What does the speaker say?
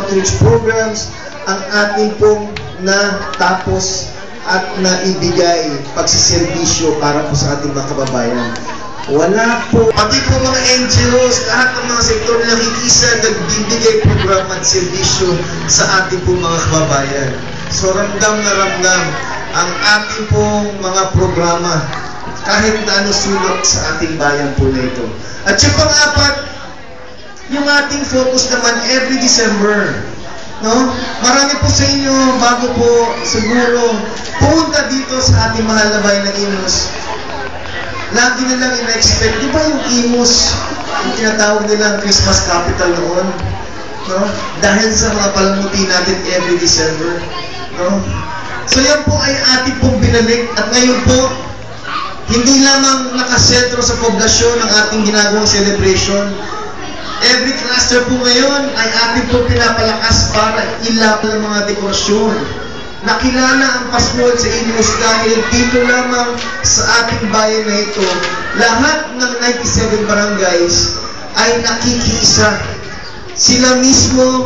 outreach programs ang ating pong natapos at naibigay pagsiservisyo para po sa ating mga kababayan. Wala po. Pati po mga NGOs, lahat ng mga sektor na nakikisa, nagbibigay programa at servisyo sa ating po mga kababayan. So ramdam na ramdam ang ating pong mga programa kahit na ano sulok sa ating bayan po na ito. At yung pang-apat, yung ating focus naman every December. No? Marami po sa inyo, bago po siguro pumunta dito sa ating mahal na bayan ng Imus, lagi nilang ina-expect, di ba yung Imus, yung tinatawag nilang Christmas capital noon? No? Dahil sa mga palamuti natin every December. No? So yan po ay ating pong binalik at ngayon po, hindi lamang nakasentro sa poblasyon ang ating ginagawang celebration. Every cluster po ngayon ay ating po pinapalakas para ilaban ng mga dekorasyon. Nakilala ang Paskol sa Imus dahil dito lamang sa ating bayan na ito, lahat ng 97 barangays ay nakikiisa. Sila mismo